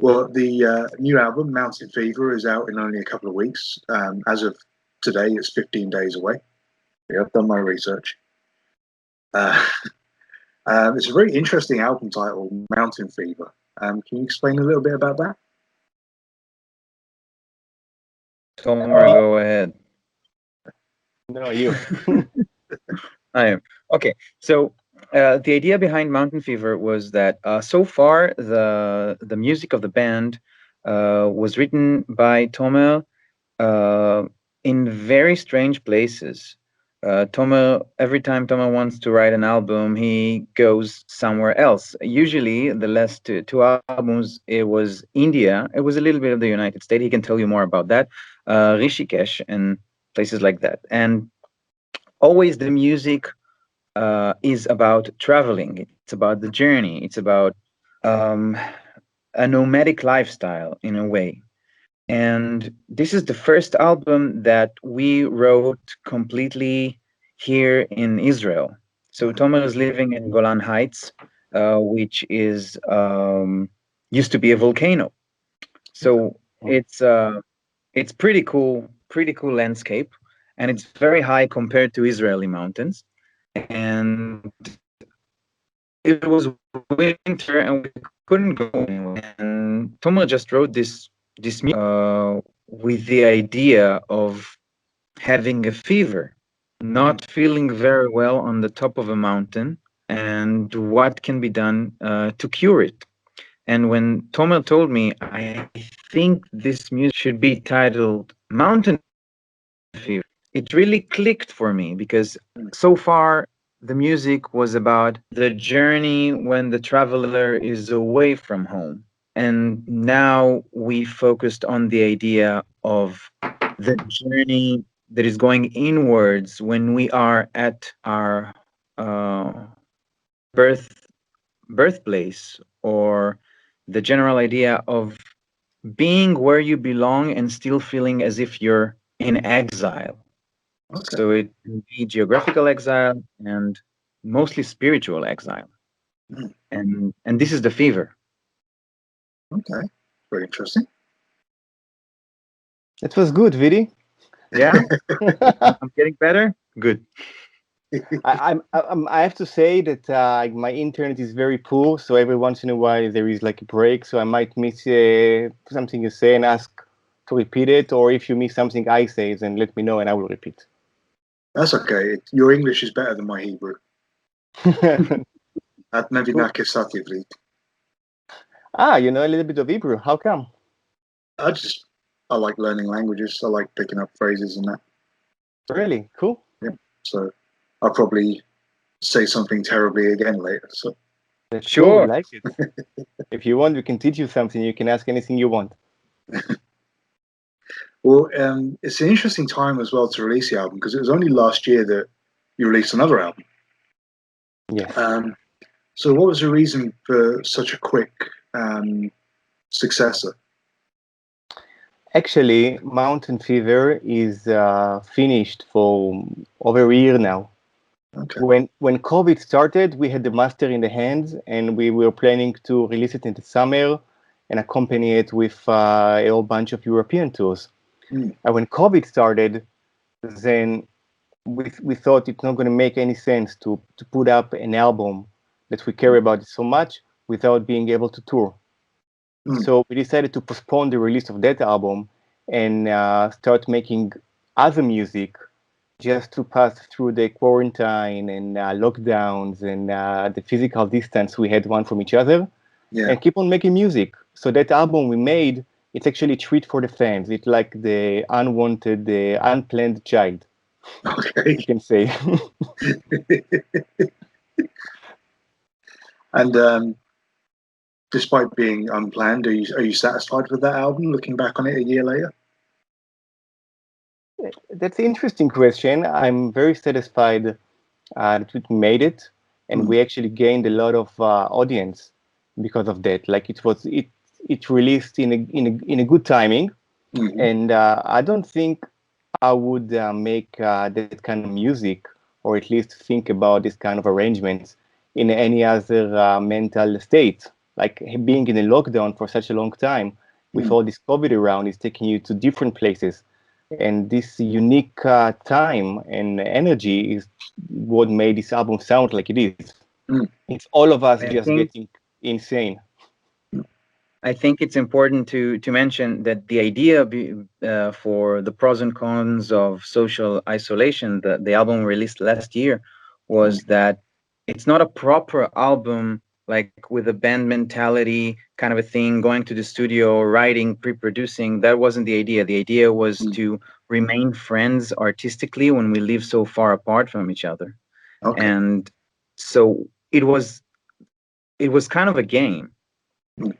Well, the new album, Mountain Fever, is out in only a couple of weeks. As of today, it's 15 days away. Yeah, I've done my research. Uh, it's a very interesting album title, Mountain Fever. Can you explain a little bit about that? Tomer, go ahead. No, you. I am. Okay, so the idea behind Mountain Fever was that so far the music of the band was written by Tomer uh, in very strange places. Tomer, every time Tomer wants to write an album, he goes somewhere else. Usually, the last two albums, it was India. It was a little bit of the United States. He can tell you more about that. Rishikesh and places like that. And always the music is about traveling. It's about the journey. It's about um, a nomadic lifestyle in a way. And this is the first album that we wrote completely here in Israel. So Tomer is living in Golan Heights, which is used to be a volcano. So it's pretty cool landscape, and it's very high compared to Israeli mountains. And it was winter, and we couldn't go anywhere. And Tomer just wrote this with the idea of having a fever, not feeling very well on the top of a mountain, and what can be done to cure it. And when Tomer told me, I think this music should be titled Mountain Fever, it really clicked for me because so far the music was about the journey when the traveler is away from home. And now we focused on the idea of the journey that is going inwards when we are at our uh, birth birthplace, or the general idea of being where you belong and still feeling as if you're in exile. Okay. So it can be geographical exile and mostly spiritual exile. Mm. And this is the fever. Okay. Very interesting. It was good, Vidi. Yeah, I'm getting better. Good. I have to say that my internet is very poor, so every once in a while there is like a break, so I might miss something you say and ask to repeat it, or if you miss something I say, then let me know and I will repeat. That's okay. Your English is better than my Hebrew. At You know a little bit of Hebrew. How come? I like learning languages. I like picking up phrases and that. Really? Cool. Yeah. So I'll probably say something terribly again later. So That's Sure. cool. I like it. If you want, we can teach you something. You can ask anything you want. well, it's an interesting time as well to release the album because it was only last year that you released another album. Yes. So what was the reason for such a quick successor? Actually, Mountain Fever is finished for over a year now. Okay. When COVID started, we had the master in the hands, and we were planning to release it in the summer and accompany it with a whole bunch of European tours. Mm. And when COVID started, then we thought it's not going to make any sense to put up an album that we care about so much without being able to tour. Mm. So we decided to postpone the release of that album and start making other music just to pass through the quarantine and lockdowns and the physical distance we had one from each other, Yeah. and keep on making music. So that album we made, it's actually a treat for the fans. It's like the unwanted, the unplanned child, Okay. you can say. And despite being unplanned, are you satisfied with that album? Looking back on it a year later. That's an interesting question. I'm very satisfied that we made it, and we actually gained a lot of audience because of that. Like it released in a good timing, Mm-hmm. and I don't think I would make that kind of music, or at least think about this kind of arrangements in any other mental state. like being in a lockdown for such a long time with all this COVID around is taking you to different places. And this unique time and energy is what made this album sound like it is. It's all of us just getting insane. I think it's important to mention that the idea for the pros and cons of social isolation, the album released last year, was that it's not a proper album like with a band mentality kind of a thing, going to the studio, writing, pre-producing. That wasn't the idea. The idea was to remain friends artistically when we live so far apart from each other. Okay. And so it was kind of a game.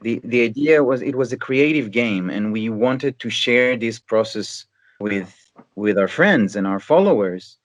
The idea was it was a creative game, and we wanted to share this process with our friends and our followers.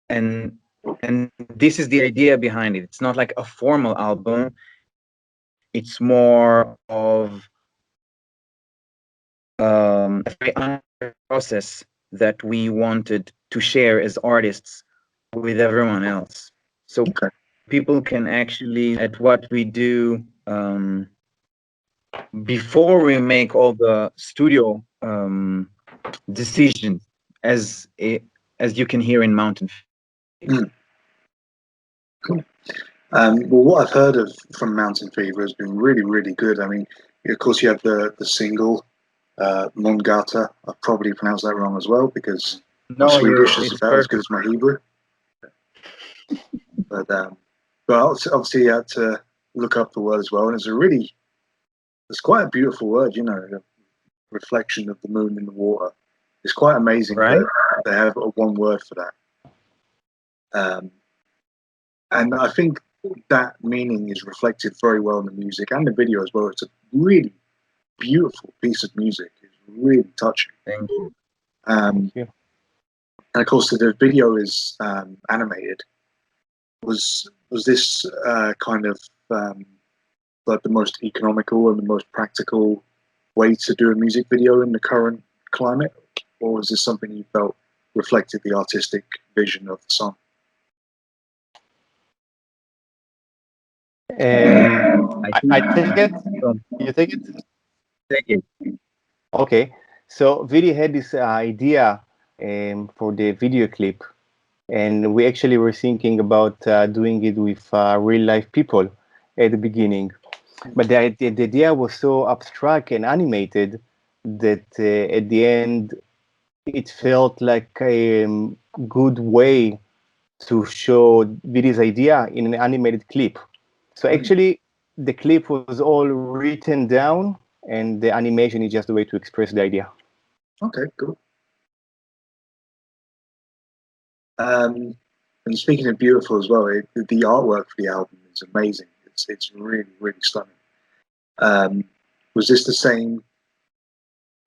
And this is the idea behind it. It's not like a formal album. It's more of a very process that we wanted to share as artists with everyone else. So people can actually at what we do before we make all the studio decisions, as you can hear in Mountain. Cool. Well, what I've heard from Mountain Fever has been really, really good. I mean, of course, you have the single Mongata. I probably pronounced that wrong as well because my Swedish is about as good as my Hebrew. But obviously you had to look up the word as well, and it's quite a beautiful word, you know, the reflection of the moon in the water. It's quite amazing that they have one word for that. And I think that meaning is reflected very well in the music and the video as well. It's a really beautiful piece of music. It's really touching. Thank you. Thank you. And of course, the video is animated. Was this kind of like the most economical and the most practical way to do a music video in the current climate, or was this something you felt reflected the artistic vision of the song? I take it. You take it? Take it. Okay. So Vidi had this idea for the video clip, and we actually were thinking about doing it with real life people at the beginning. But the idea was so abstract and animated that at the end it felt like a good way to show Vidi's idea in an animated clip. So actually, the clip was all written down, and the animation is just a way to express the idea. Okay, cool. And speaking of beautiful as well, the artwork for the album is amazing. It's really, really stunning. Was this the same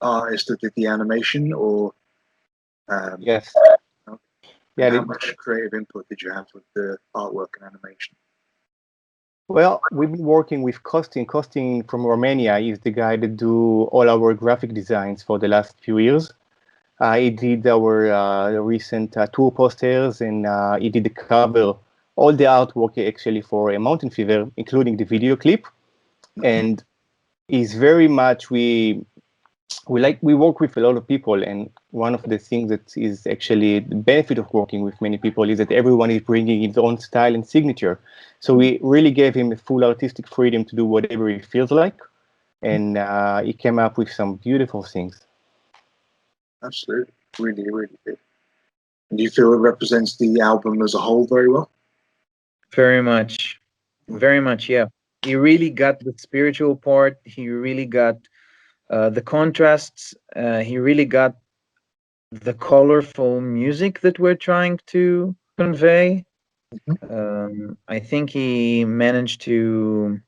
artist that did the animation, or? Yes. Okay. Yeah. How much creative input did you have with the artwork and animation? Well, we've been working with Costin. Costin from Romania is the guy that do all our graphic designs for the last few years. He did our recent tour posters, and he did the cover, all the artwork actually for a Mountain Fever, including the video clip. And he's very much, we work with a lot of people, and one of the things that is actually the benefit of working with many people is that everyone is bringing his own style and signature. So we really gave him a full artistic freedom to do whatever he feels like, and he came up with some beautiful things. Absolutely, really, really good. And do you feel it represents the album as a whole very well? Very much, yeah. He really got the spiritual part. He really got the contrasts. He really got the colorful music that we're trying to convey. I think he managed to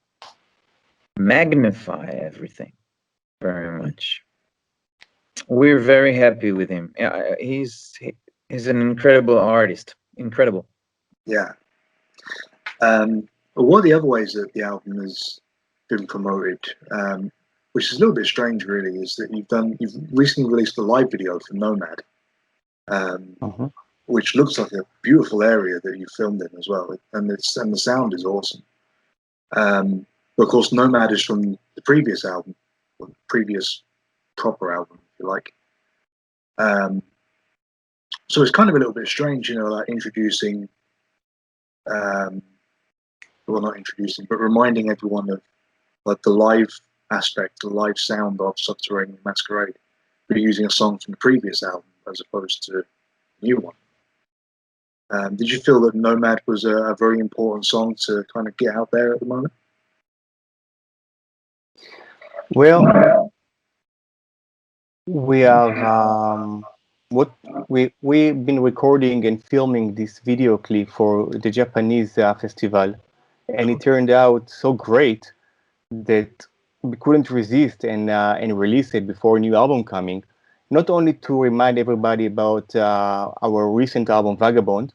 magnify everything very much. We're very happy with him. He's an incredible artist. Incredible. Yeah. But one of the other ways that the album has been promoted, which is a little bit strange, really, is that you've recently released a live video for Nomad, which looks like a beautiful area that you filmed in as well, and the sound is awesome. But of course, Nomad is from the previous album, or the previous proper album, if you like. So it's kind of a little bit strange, you know, like introducing, well, not introducing, but reminding everyone of like the live aspect, the live sound of Subterranean Masquerade. We're using a song from the previous album as opposed to a new one. Did you feel that Nomad was a very important song to kind of get out there at the moment? Well, we are we've been recording and filming this video clip for the Japanese festival, and it turned out so great that we couldn't resist and release it before a new album coming. Not only to remind everybody about our recent album Vagabond,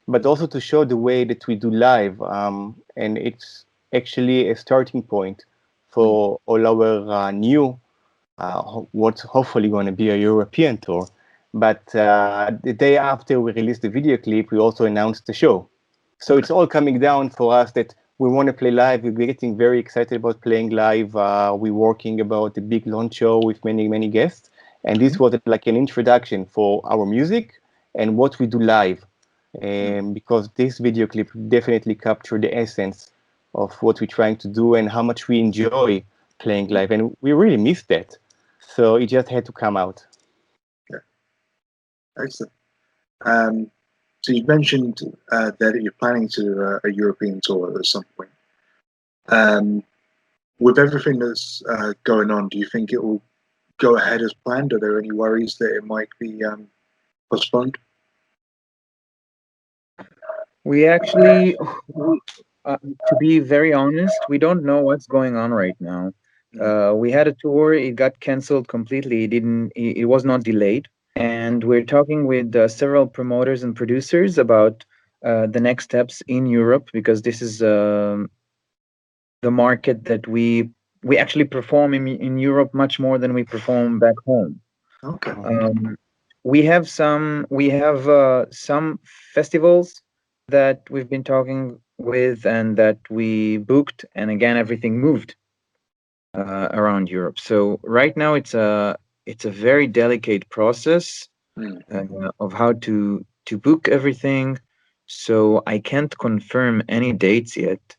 but also to show the way that we do live, and it's actually a starting point for all our new, what's hopefully going to be a European tour. But the day after we released the video clip, we also announced the show. So it's all coming down for us that we want to play live. We're getting very excited about playing live. We're working about a big launch show with many, many guests. And this was like an introduction for our music and what we do live. Because this video clip definitely captured the essence of what we're trying to do and how much we enjoy playing live. And we really missed that. So it just had to come out. Yeah. Excellent. So you mentioned that you're planning to do a European tour at some point. With everything that's going on, do you think it will go ahead as planned? Are there any worries that it might be postponed? We actually, to be very honest, we don't know what's going on right now. We had a tour, it got canceled completely. It was not delayed. And we're talking with several promoters and producers about the next steps in Europe, because this is the market that we actually perform in Europe much more than we perform back home. Okay. We have some festivals that we've been talking with and that we booked, and again everything moved around Europe. So right now it's a very delicate process of how to book everything. So I can't confirm any dates yet,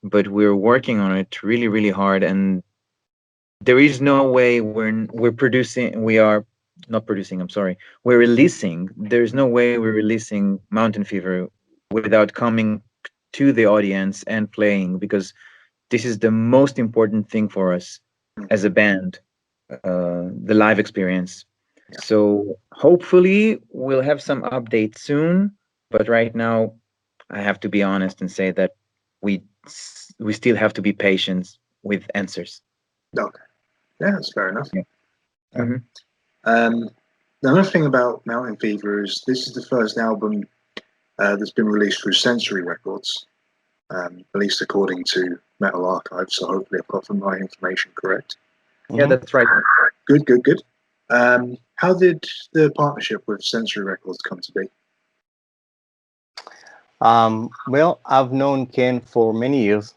but we're working on it really, really hard. And there is no way we're producing. We are not producing. I'm sorry. We're releasing. There's no way we're releasing Mountain Fever without coming to the audience and playing, because this is the most important thing for us as a band, the live experience. Yeah. So hopefully we'll have some updates soon, but right now I have to be honest and say that we still have to be patient with answers. Okay. Yeah, that's fair enough. Yeah. Mm-hmm. Another thing about Mountain Fever is this is the first album that's been released through Sensory Records, at least according to Metal Archive. So hopefully I've got my information correct. Yeah, that's right. Good, good, good. How did the partnership with Sensory Records come to be? Well, I've known Ken for many years.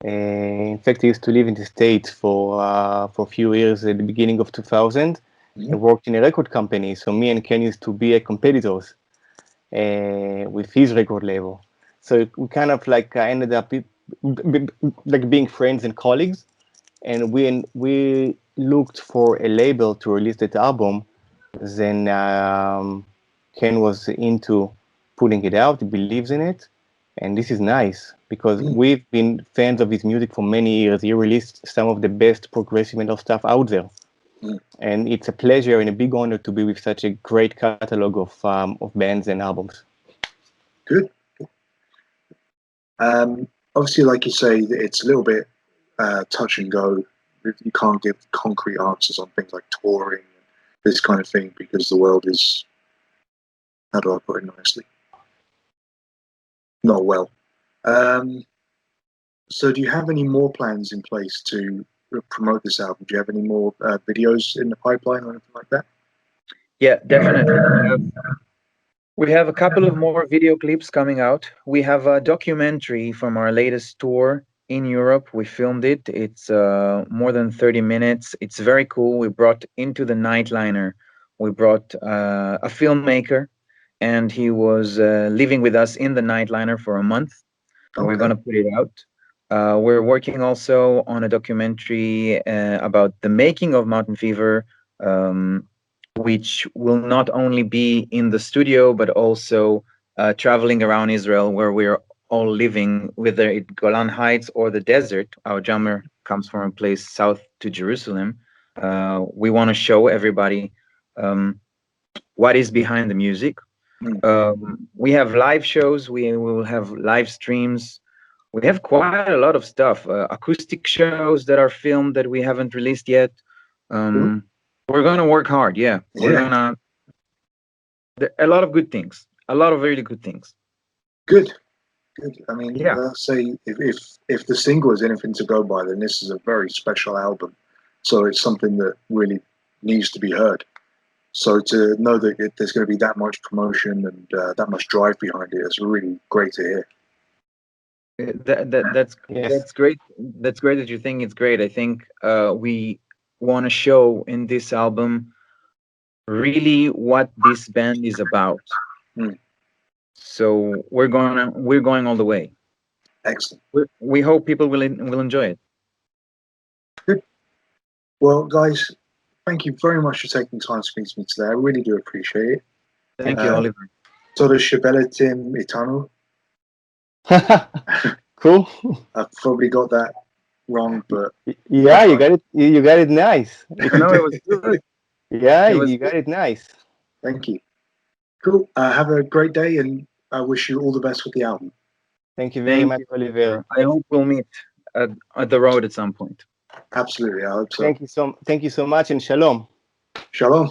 In fact, I used to live in the States for a few years at the beginning of 2000. I worked in a record company, so me and Ken used to be competitors with his record label. So we kind of like ended up like being friends and colleagues. And we looked for a label to release that album. Then Ken was into putting it out. He believes in it. And this is nice because we've been fans of his music for many years. He released some of the best progressive metal stuff out there. And it's a pleasure and a big honor to be with such a great catalog of bands and albums. Good. Obviously, like you say, it's a little bit touch and go. You can't give concrete answers on things like touring and this kind of thing because the world is, how do I put it nicely? Not well. So do you have any more plans in place to promote this album? Do you have any more videos in the pipeline or anything like that? Yeah, definitely. We have a couple of more video clips coming out. We have a documentary from our latest tour in Europe. We filmed it. It's more than 30 minutes. It's very cool. We brought into the Nightliner, we brought a filmmaker, and he was living with us in the Nightliner for a month. And we're Okay. going to put it out. We're working also on a documentary about the making of Mountain Fever, which will not only be in the studio, but also traveling around Israel, where we're all living, whether it Golan Heights or the desert. Our drummer comes from a place south to Jerusalem. We want to show everybody what is behind the music. We have live shows. We will have live streams. We have quite a lot of stuff. Acoustic shows that are filmed that we haven't released yet. We're gonna work hard. Yeah, we're gonna. A lot of good things. A lot of really good things. Good. I mean, Yeah. I'll say if the single is anything to go by, then this is a very special album. So it's something that really needs to be heard. So to know that there's going to be that much promotion and that much drive behind it is really great to hear. That's great. That's great that you think it's great. I think we want to show in this album really what this band is about. So we're going all the way. Excellent. We hope people will enjoy it. Good. Well, guys, thank you very much for taking time to speak to me today. I really do appreciate it. Thank you, Oliver. Toda Shebeletim Itanu. Cool. I've probably got that wrong, but yeah, you got it. You got it nice. No, it was good. Yeah, you got it nice. Thank you. Cool. Have a great day, and I wish you all the best with the album. Thank you very much, Oliver. I hope we'll meet at the road at some point. Absolutely, I hope so. Thank you so much, and shalom. Shalom.